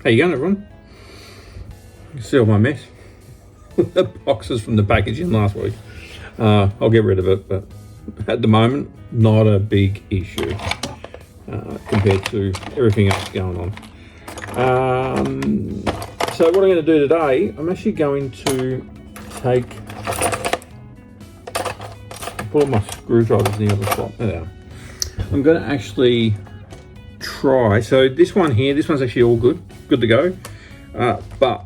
How you going, everyone? You see all my mess? The boxes from the packaging last week. I'll get rid of it, but at the moment, not a big issue compared to everything else going on. So what I'm going to do today, I'm actually going to pull my screwdrivers in the other spot. There. I'm going to actually try. So this one here, this one's actually all good to go. But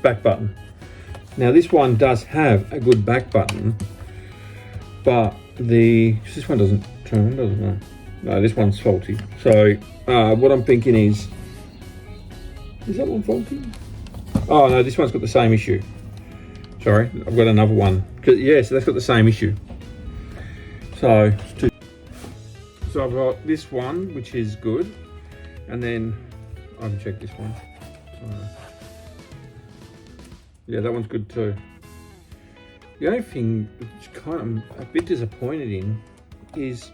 back button. Now this one does have a good back button, but this one doesn't turn on, does it? No, this one's faulty. So what I'm thinking is that one faulty? Oh no, this one's got the same issue. Sorry, I've got another one. Yeah, so that's got the same issue. So I've got this one, which is good, and then I haven't checked this one. So, yeah, that one's good too. The only thing which I'm a bit disappointed in is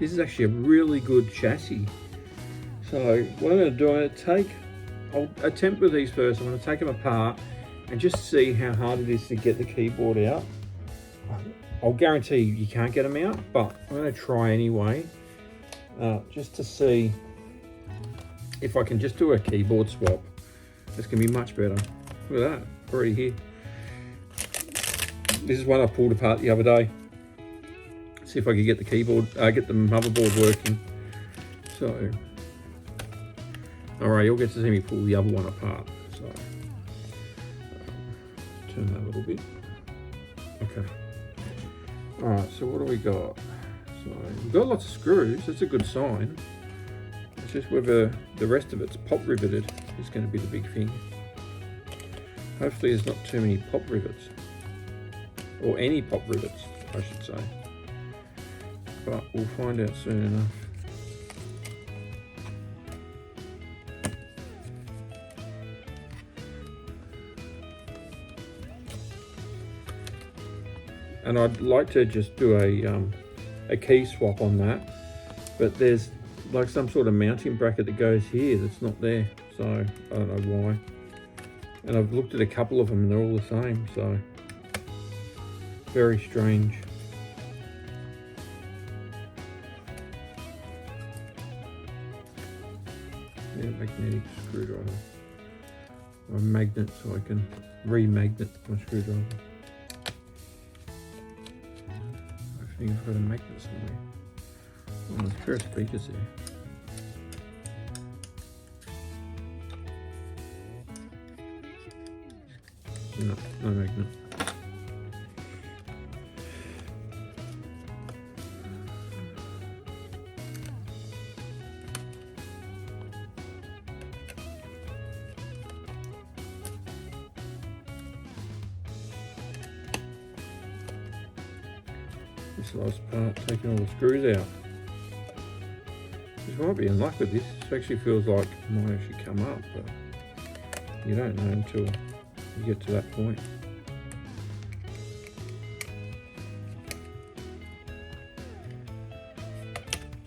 this is actually a really good chassis. So what I'm going to do, I'll attempt with these first. I'm going to take them apart and just see how hard it is to get the keyboard out. I'll guarantee you can't get them out, but I'm going to try anyway, just to see if I can just do a keyboard swap. It's going to be much better. Look at that, already here. This is one I pulled apart the other day. See if I could get the keyboard, get the motherboard working. So, all right, you'll get to see me pull the other one apart. So, turn that a little bit. Okay. All right, so what do we got? So we've got lots of screws. That's a good sign. It's just whether the rest of it's pop riveted is going to be the big thing. Hopefully there's not too many pop rivets, or any pop rivets, I should say. But we'll find out soon enough. And I'd like to just do a key swap on that, but there's like some sort of mounting bracket that goes here that's not there, so I don't know why. And I've looked at a couple of them and they're all the same, so very strange. Yeah, magnetic screwdriver. Or a magnet, so I can re-magnet my screwdriver. I think I've got a magnet somewhere. Oh, there's a pair of speakers there. No, no magnet. This last part, taking all the screws out. You might be in luck with this. This actually feels like it might actually come up, but you don't know until you get to that point.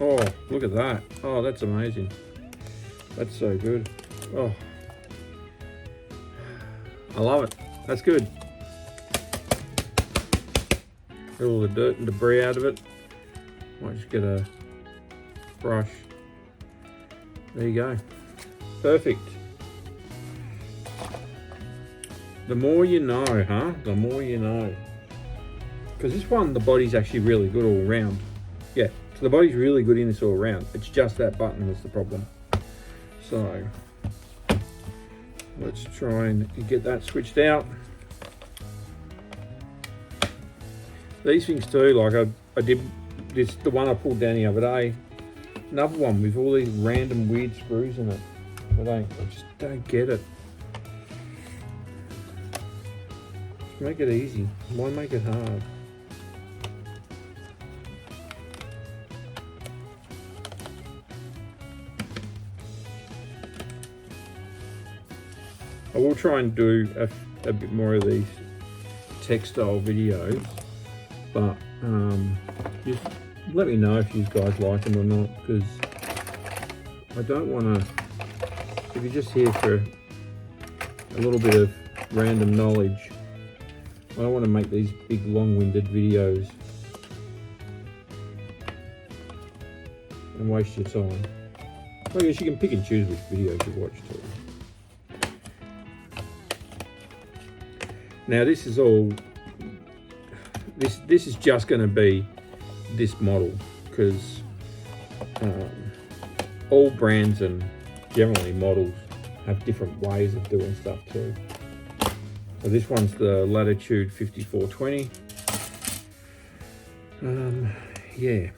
Oh, look at that. Oh, that's amazing. That's so good. Oh, I love it. That's good. Get all the dirt and debris out of it. Might just get a brush. There you go. Perfect. The more you know, huh? The more you know. Because this one, the body's actually really good all around. Yeah, so the body's really good in this all around. It's just that button that's the problem. So, let's try and get that switched out. These things too, like I did this, the one I pulled down the other day. Another one with all these random weird screws in it. I just don't get it. Just make it easy. Why make it hard? I will try and do a bit more of these textile videos, but just let me know if you guys like them or not, because I don't want to if you're just here for a little bit of random knowledge, I don't want to make these big long-winded videos and waste your time. Well, I guess you can pick and choose which videos you watch too. Now this is all, this is just going to be this model, because all brands and generally models have different ways of doing stuff too. So this one's the Latitude 5420. Yeah.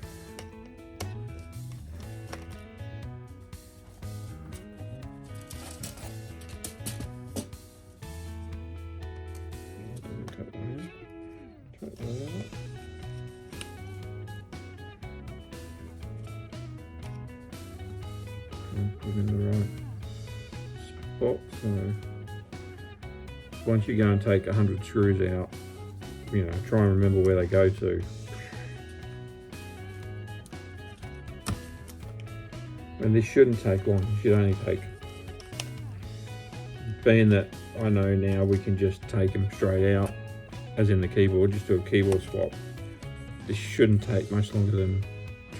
Put in the right spot. So once you go and take 100 screws out, you know, try and remember where they go to. And this shouldn't take long. It should only take, being that I know now we can just take them straight out, as in the keyboard, just do a keyboard swap. This shouldn't take much longer than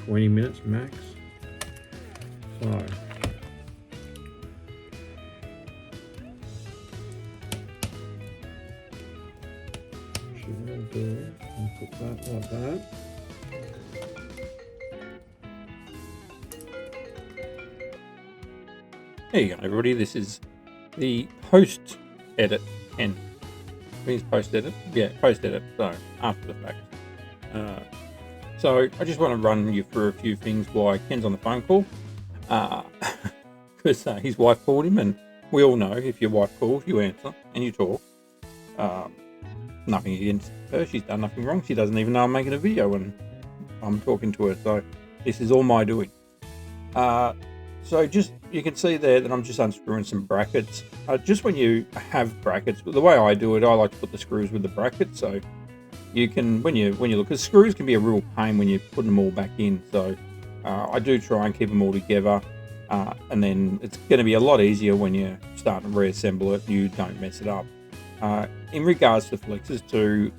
20 minutes max. So should do, and put that like that. There you go, everybody. This is the post edit pen. I think it's post edit. Yeah, post edit. So after the fact. So I just want to run you through a few things while Ken's on the phone call, because his wife called him, and we all know if your wife calls, you answer and you talk. Nothing against her. She's done nothing wrong. She doesn't even know I'm making a video when I'm talking to her. So this is all my doing. So just, you can see there that I'm just unscrewing some brackets. Just when you have brackets, the way I do it, I like to put the screws with the brackets. So you can, when you look, because screws can be a real pain when you're putting them all back in. So I do try and keep them all together. And then it's going to be a lot easier when you're starting to reassemble it. You don't mess it up. In regards to flexes too,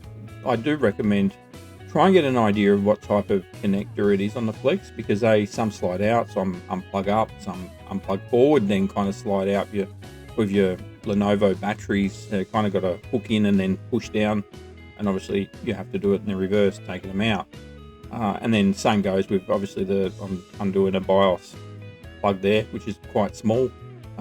I do recommend try and get an idea of what type of connector it is on the flex, because some slide out, some unplug up, some unplug forward, then kind of slide out with your Lenovo batteries. Kind of got a hook in and then push down, and obviously you have to do it in the reverse, taking them out. And then same goes with obviously I'm undoing a BIOS plug there, which is quite small.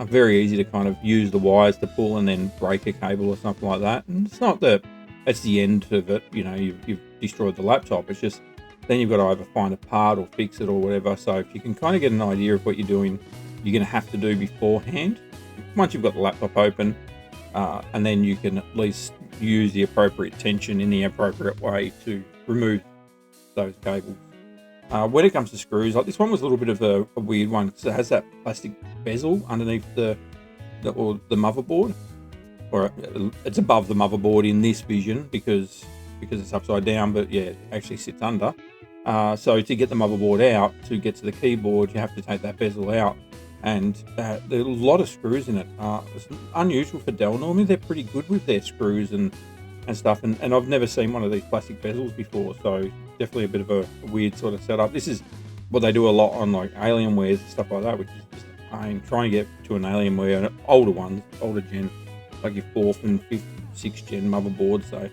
Very easy to kind of use the wires to pull and then break a cable or something like that. And it's not that it's the end of it, you know, you've destroyed the laptop. It's just then you've got to either find a part or fix it or whatever. So if you can kind of get an idea of what you're doing, you're going to have to do beforehand, once you've got the laptop open, and then you can at least use the appropriate tension in the appropriate way to remove those cables. When it comes to screws, like this one was a little bit of a weird one, because it has that plastic bezel underneath the motherboard, or it's above the motherboard in this vision because it's upside down, but yeah, it actually sits under. So to get the motherboard out, to get to the keyboard, you have to take that bezel out, and there's a lot of screws in it. It's unusual for Dell. Normally they're pretty good with their screws and stuff, and I've never seen one of these plastic bezels before, so definitely a bit of a weird sort of setup. This is what they do a lot on like Alienwares and stuff like that, which is just a pain. Trying to get to an Alienware, older gen, like your 4th and 5th, 6th gen motherboard, so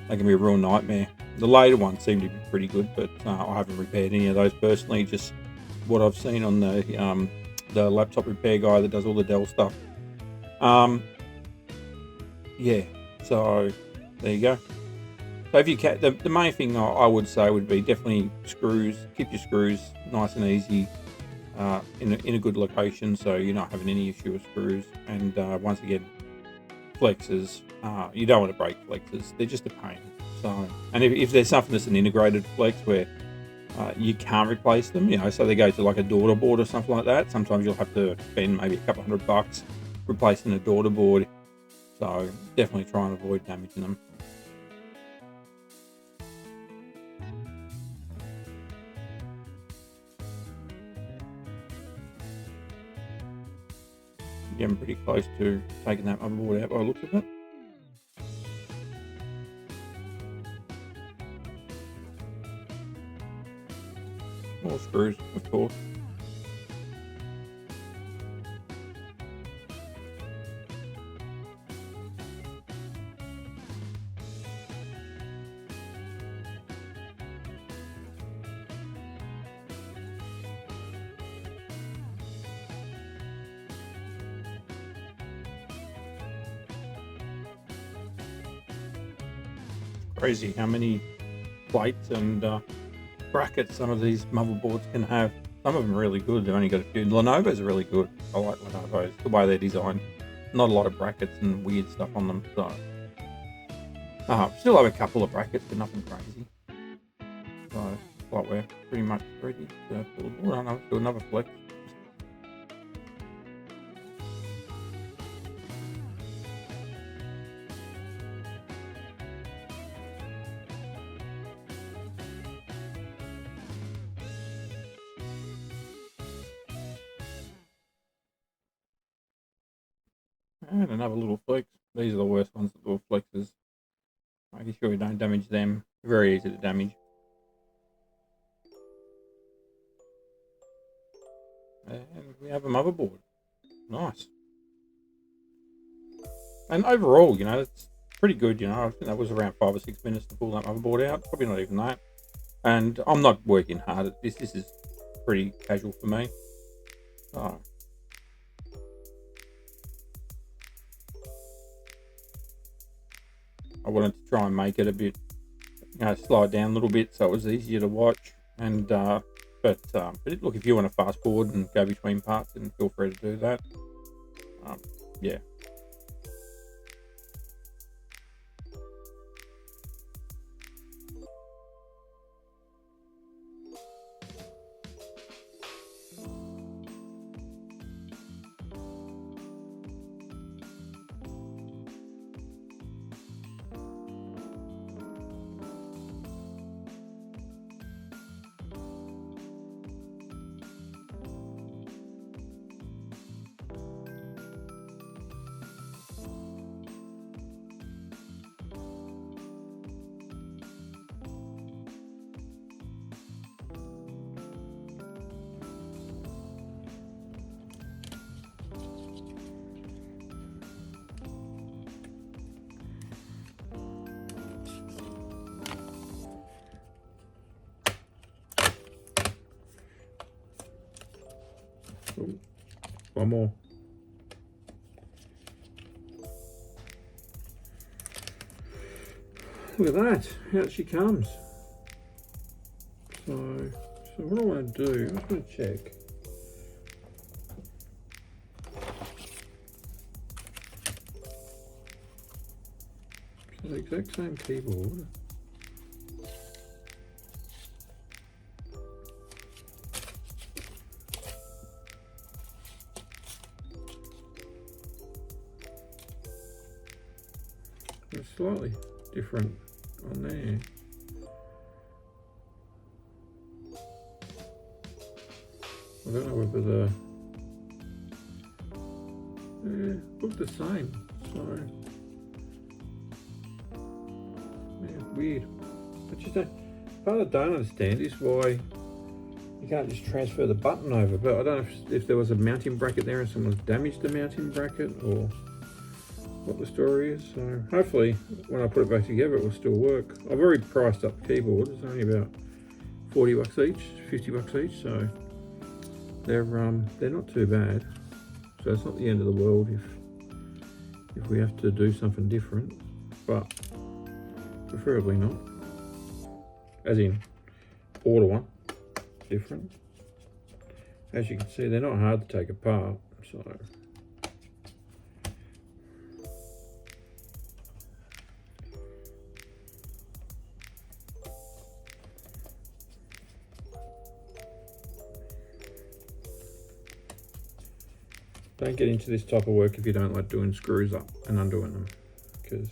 they can be a real nightmare. The later ones seem to be pretty good, but I haven't repaired any of those personally, just what I've seen on the laptop repair guy that does all the Dell stuff. Yeah, so there you go. So if you can, the main thing I would say would be definitely screws. Keep your screws nice and easy in a good location, so you're not having any issue with screws. And once again, flexes, you don't want to break flexes. They're just a pain. So, and if there's something that's an integrated flex where you can't replace them, you know, so they go to like a daughter board or something like that, sometimes you'll have to spend maybe a couple $100 replacing a daughter board. So definitely try and avoid damaging them. getting pretty close to taking that motherboard out by the looks of it. More screws, of course. Crazy how many plates and brackets some of these motherboards can have. Some of them are really good. They've only got a few. Lenovo's are really good. I like Lenovo's, the way they're designed. Not a lot of brackets and weird stuff on them. So still have a couple of brackets, but nothing crazy. So like we're pretty much ready to pull the board. I don't know, let's do another flex. And another little flex. These are the worst ones, the little flexes. Making sure we don't damage them. Very easy to damage. And we have a motherboard. Nice. And overall, you know, it's pretty good. You know, I think that was around 5 or 6 minutes to pull that motherboard out. Probably not even that. And I'm not working hard at this. This is pretty casual for me. So I wanted to try and make it a bit, you know, slow it down a little bit so it was easier to watch. And but look, if you want to fast forward and go between parts, then feel free to do that. Yeah. Ooh, one more. Look at that, out she comes. So what I want to do, I'm just going to check. So the exact same keyboard. It's slightly different on there. I don't know whether the look the same. So yeah, weird. But just part I don't understand is why you can't just transfer the button over. But I don't know if there was a mounting bracket there and someone's damaged the mounting bracket or what the story is. So hopefully when I put it back together it will still work. I've already priced up the keyboard. It's only about 40 bucks each, 50 bucks each, so they're not too bad. So it's not the end of the world if we have to do something different, but preferably not. As in order one different. As you can see, they're not hard to take apart, so don't get into this type of work if you don't like doing screws up and undoing them, because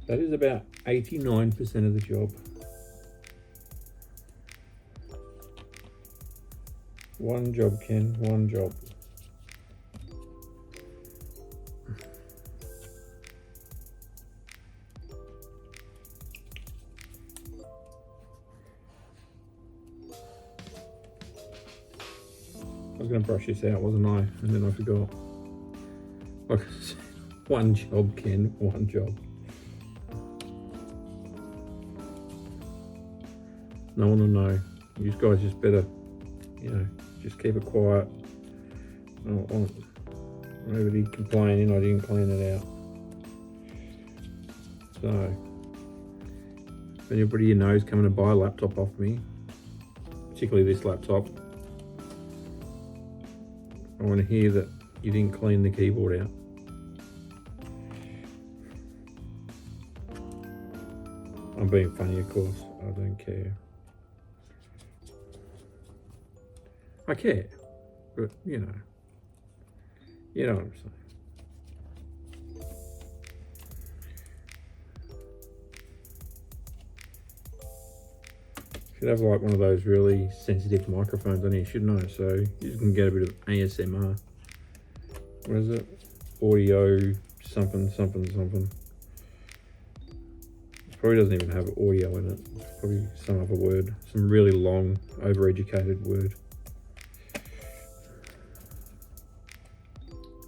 that is about 89% of the job. One job, Ken, one job. I was going to brush this out, wasn't I? And then I forgot. Like I said, one job, Ken, one job. No one will know. You guys just better, you know, just keep it quiet. I don't want nobody complaining I didn't clean it out. So, if anybody you know is coming to buy a laptop off me, particularly this laptop, I want to hear that you didn't clean the keyboard out. I'm being funny, of course. I don't care. I care, but you know what I'm saying. Should have like one of those really sensitive microphones on here, shouldn't I? So you can get a bit of ASMR. What is it? Audio something. It probably doesn't even have audio in it. It's probably some other word, some really long, overeducated word.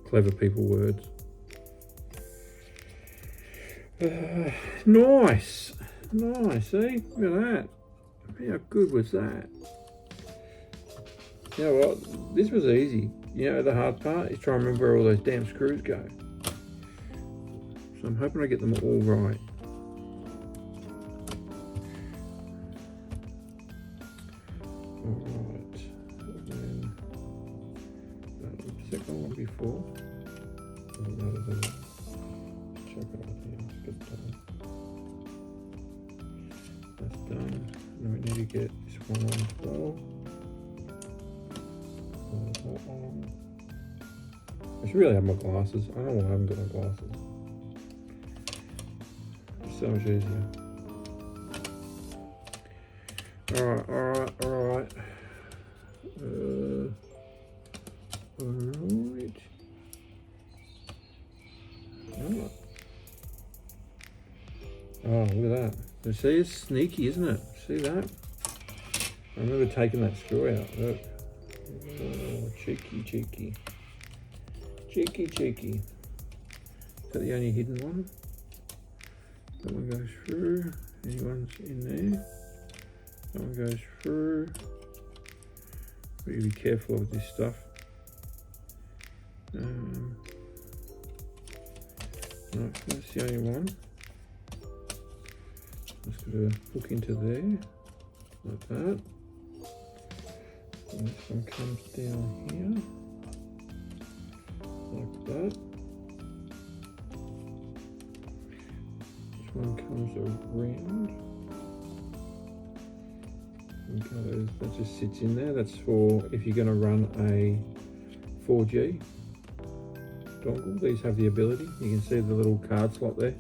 Clever people words. Nice, see? Look at that. How good was that? You know what? This was easy. You know, the hard part is trying to remember where all those damn screws go. So I'm hoping I get them all right. Alright. And then second one before. Check it out here. Good time. That's done. Now we need to get this one on as well. That on. I should really have my glasses. I don't know why I haven't got my glasses. It's so much easier. Alright. Alright. Oh, look at that. You see, it's sneaky, isn't it? See that? I remember taking that screw out. Look. Oh, cheeky. Is that the only hidden one? That one goes through. Anyone's in there? That one goes through. Really be careful with this stuff. No, that's the only one. Just got to hook into there, like that. And this one comes down here, like that. This one comes around. Okay, that just sits in there. That's for if you're going to run a 4G dongle. These have the ability. You can see the little card slot there.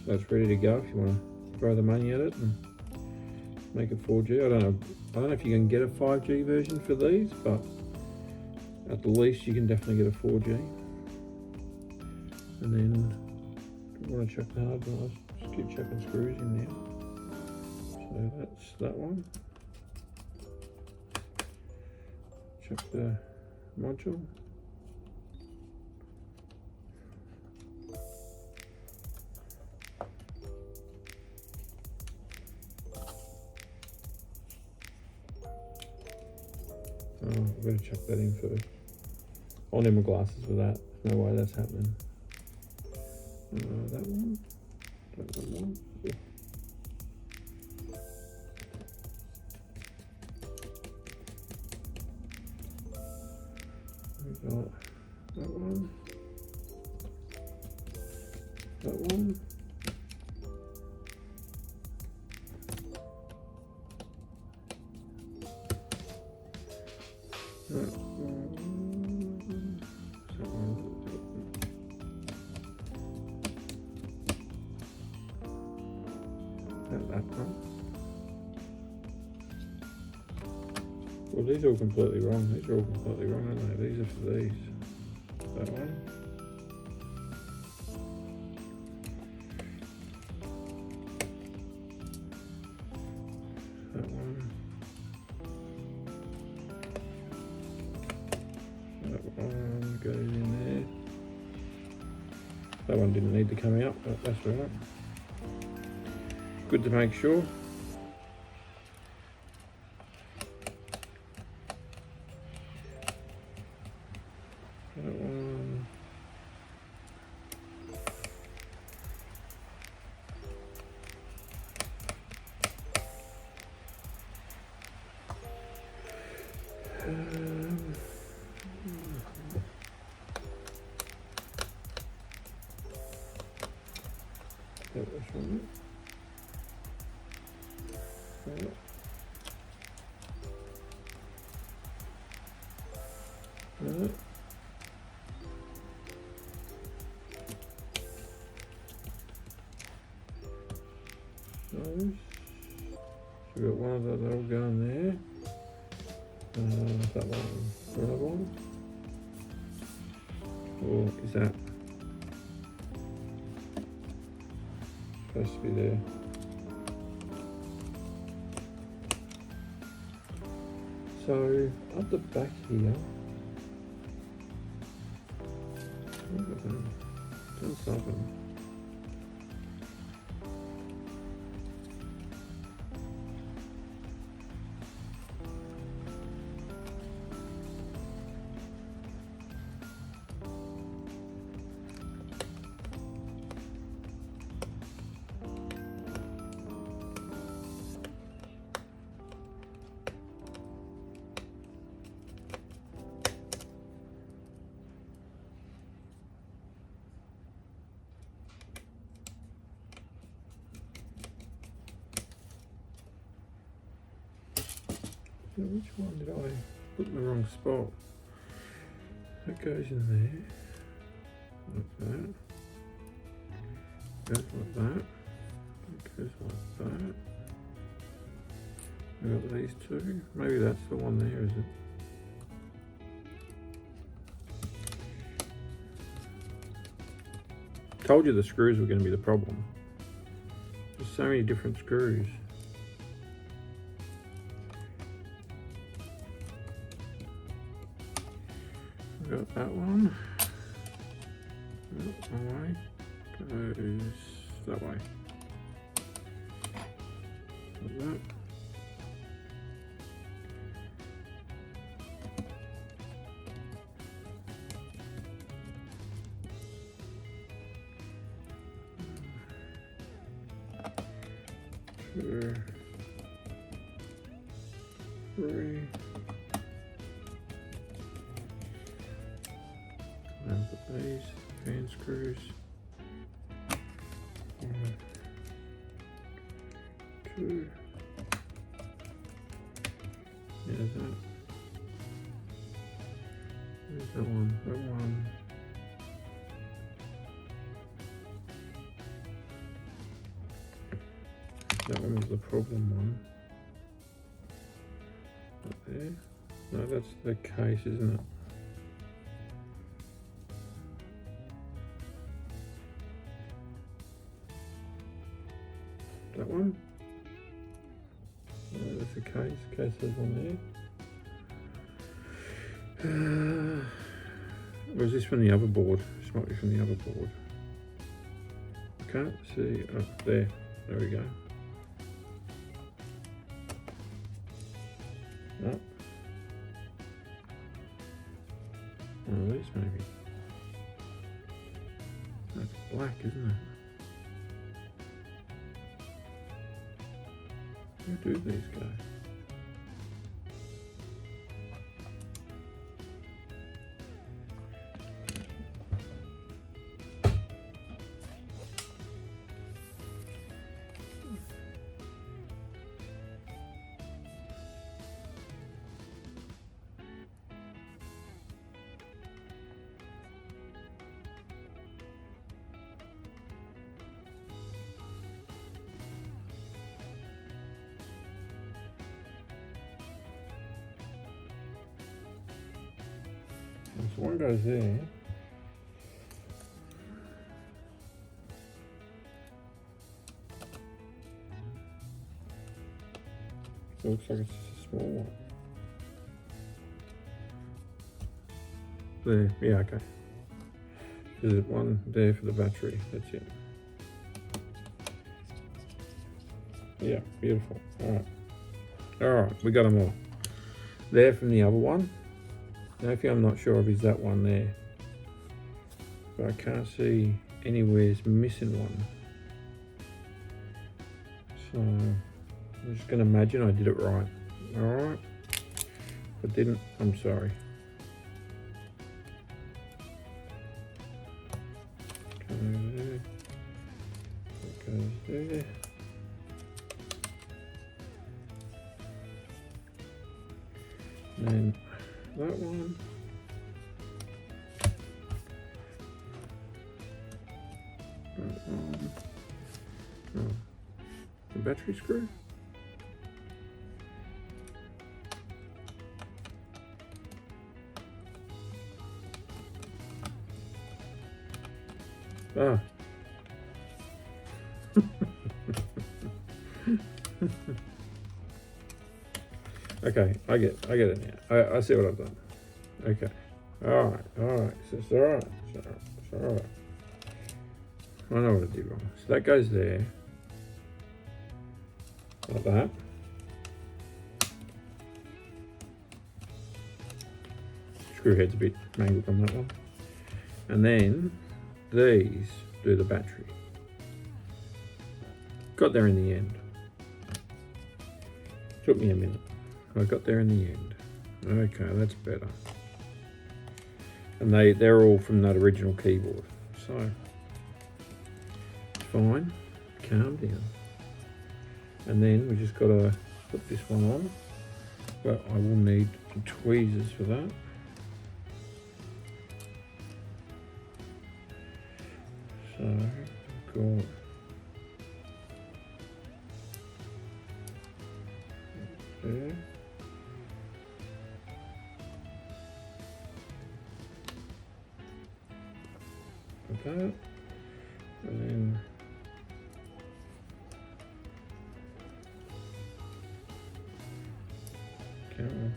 So it's ready to go if you want to throw the money at it and make it 4G. I don't know if you can get a 5G version for these, but at the least you can definitely get a 4G. And then don't want to chuck the hard drives, just keep chucking screws in there. So that's that one. Chuck the module. Oh, I've got to chuck that in first. I'll need my glasses for that. There's no way that's happening. That one. That one. Yeah. We got that one. That one. That one. Well, these are all completely wrong. These are all completely wrong, aren't they? These are for these. That one. That one. one goes in there. That one didn't need to come out, but that's all right. Good to make sure. That one. That was right. Right. Right. Those. So we've got one of those, that'll go in there. That one, another one. Or is that supposed to be there? So up the back here, look at them, done something. So which one did I put in the wrong spot? That goes in there, like that. Goes like that. That goes like that. We've got these two. Maybe that's the one there, is it? Told you the screws were going to be the problem. There's so many different screws. We've got that one. That way. Goes that way. Like that. Two, three. And put these fan screws. One, two. There's that. There's that one. That one. That one was the problem one. Up there. No, that's the case, isn't it? That one? No, that's the case. Case is on there. Or is this from the other board? This might be from the other board. I can't see. Oh, there. There we go. Oh. Oh, this maybe. That's black, isn't it? Where do these go? So one goes there. So it looks like it's just a small one. there. Yeah, okay. There's one there for the battery. That's it. Yeah, beautiful. All right, we got them all. There from the other one. Now, if I'm not sure if it's that one there, but I can't see anywhere's missing one. So I'm just going to imagine I did it right. All right. If I didn't, I'm sorry. Goes there. And then that one. That one. Oh, the battery screw. Ah. Okay, I get it now. I see what I've done. Okay. Alright. So it's alright. It's alright. I know what I did wrong. So that goes there. Like that. Screw head's a bit mangled on that one. And then these do the battery. Got there in the end. Took me a minute. I got there in the end. Okay, that's better. And they're all from that original keyboard. So fine, calm down. And then we just gotta put this one on. But I will need tweezers for that. So got there. Like that. And then camera.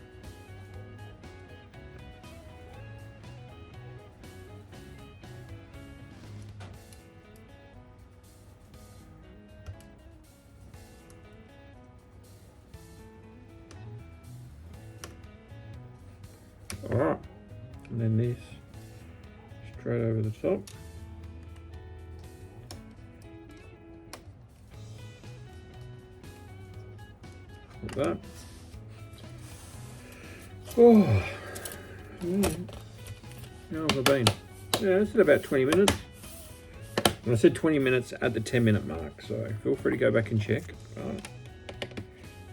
Alright, and then this straight over the top. Like that. Oh, how have I been? Yeah, it's at about 20 minutes. And I said 20 minutes at the 10-minute mark, so feel free to go back and check.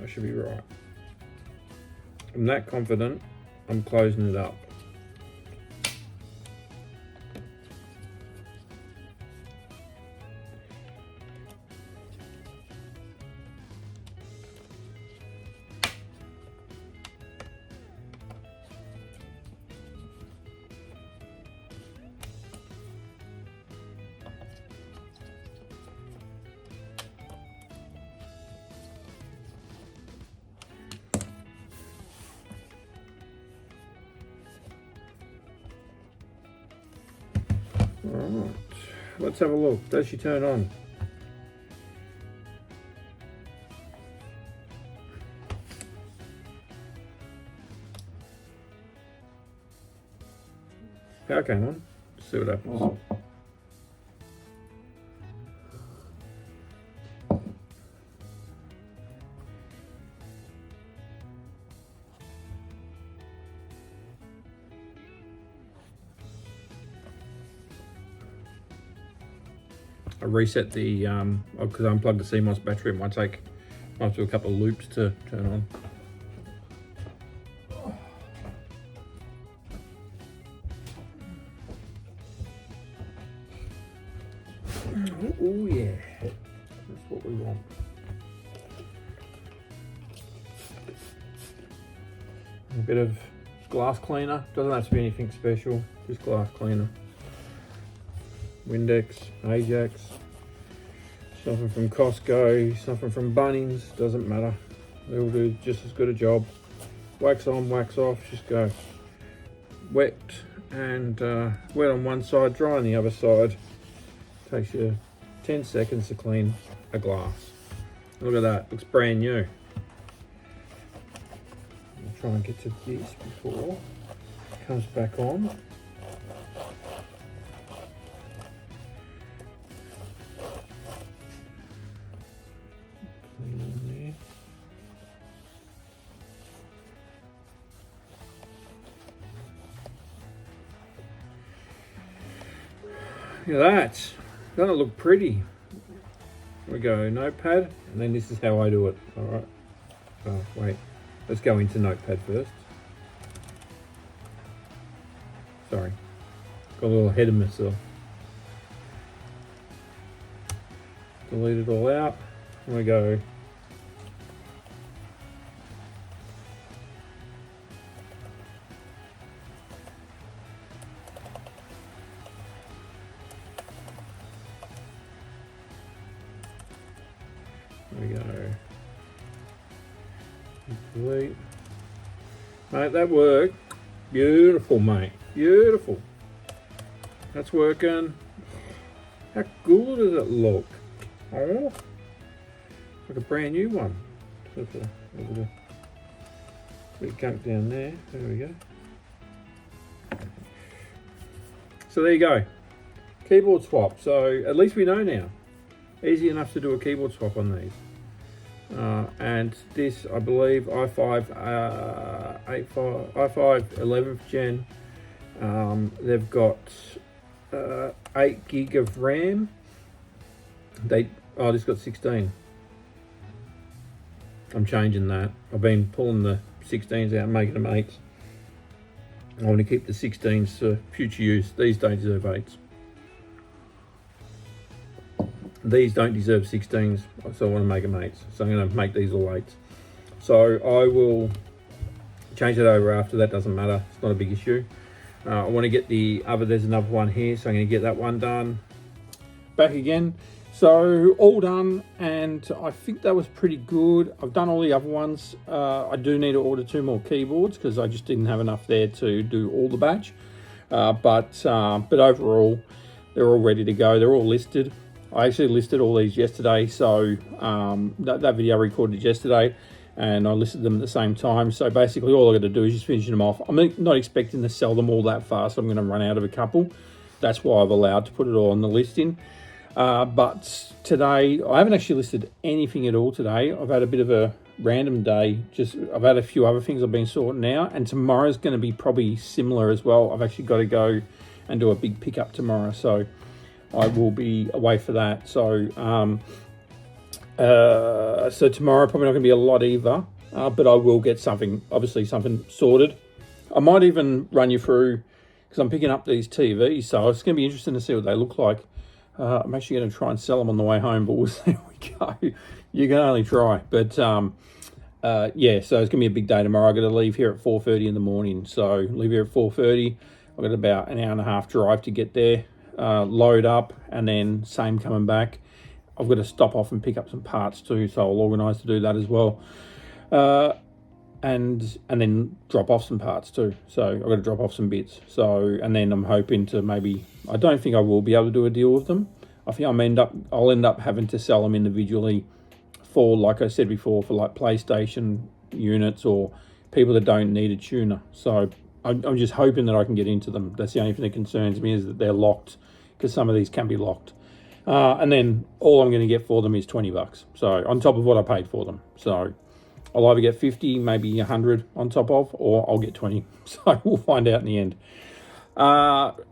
I should be right. I'm that confident. I'm closing it up. Alright, let's have a look. Does she turn on? Power came on. Let's see what happens. I reset the because I unplugged the CMOS battery. It might do a couple of loops to turn on. Oh yeah, that's what we want. A bit of glass cleaner. Doesn't have to be anything special. Just glass cleaner. Windex, Ajax, something from Costco, something from Bunnings, doesn't matter. They all do just as good a job. Wax on, wax off, just go. Wet and wet on one side, dry on the other side. Takes you 10 seconds to clean a glass. Look at that, looks brand new. I'll try and get to this before it comes back on. Clean on there. Look at that. Doesn't it look pretty? Here we go, Notepad, and then this is how I do it. All right. Oh, wait. Let's go into Notepad first. Sorry. Got a little ahead of myself. Delete it all out. Here we go. There we go. Delete. Mate, that worked. Beautiful, mate. Beautiful. That's working. How good does it look? Oh, like a brand new one. There's a bit of gunk down there. There we go. So there you go. Keyboard swap. So at least we know now. Easy enough to do a keyboard swap on these. And this, I believe, i5 11th gen. They've got 8 gig of RAM. This got 16. I'm changing that. I've been pulling the 16s out and making them 8s. I want to keep the 16s for future use. These don't deserve 8s. These don't deserve 16s, so I want to make them 8s. So I'm going to make these all 8s. So I will change that over after. That doesn't matter. It's not a big issue. I want to get the other, there's another one here, so I'm going to get that one done. Back again. So all done, and I think that was pretty good. I've done all the other ones. I do need to order 2 more keyboards because I just didn't have enough there to do all the batch. But overall, they're all ready to go. They're all listed. I actually listed all these yesterday, so that video I recorded yesterday, and I listed them at the same time. So basically all I got to do is just finish them off. I'm not expecting to sell them all that fast. I'm going to run out of a couple. That's why I've allowed to put it all on the listing. But today, I haven't actually listed anything at all today. I've had a bit of a random day. I've had a few other things I've been sorting out, and tomorrow's going to be probably similar as well. I've actually got to go and do a big pickup tomorrow, so I will be away for that. So so tomorrow probably not going to be a lot either, but I will get something sorted. I might even run you through, because I'm picking up these TVs, so it's going to be interesting to see what they look like. I'm actually going to try and sell them on the way home, but we'll see how we go. You can only try. But yeah, so it's going to be a big day tomorrow. I've got to leave here at 4:30 in the morning. So leave here at 4:30. I've got about an hour and a half drive to get there, load up, and then same coming back. I've got to stop off and pick up some parts too, so I'll organise to do that as well. And then drop off some parts too. So I've got to drop off some bits. So, and then I'm hoping to maybe, I don't think I will be able to do a deal with them. I think I'll end up having to sell them individually for, like I said before, for like PlayStation units or people that don't need a tuner. So I'm just hoping that I can get into them. That's the only thing that concerns me, is that they're locked, because some of these can be locked. And then all I'm going to get for them is $20. So on top of what I paid for them. So I'll either get 50, maybe 100 on top of, or I'll get 20. So we'll find out in the end.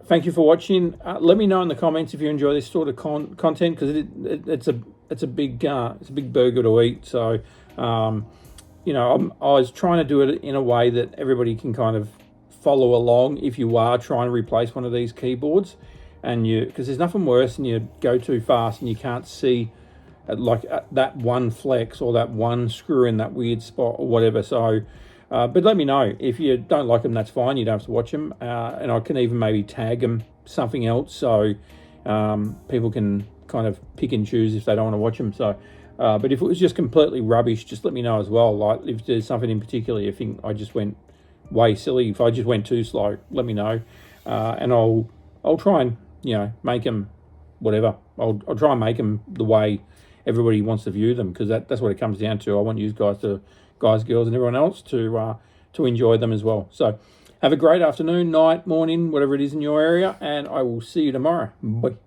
Thank you for watching. Let me know in the comments if you enjoy this sort of content, because it's a big burger to eat. So you know, I was trying to do it in a way that everybody can kind of follow along if you are trying to replace one of these keyboards, and because there's nothing worse than you go too fast and you can't see that one flex or that one screw in that weird spot or whatever. So but let me know if you don't like them. That's fine, you don't have to watch them, and I can even maybe tag them something else, so people can kind of pick and choose if they don't want to watch them. So but if it was just completely rubbish, just let me know as well. Like if there's something in particular you think I just went way silly, if I just went too slow, let me know. and I'll try and, you know, make them whatever. I'll try and make them the way everybody wants to view them, because that's what it comes down to. I want you guys, girls, and everyone else to enjoy them as well. So have a great afternoon, night, morning, whatever it is in your area, and I will see you tomorrow. Bye.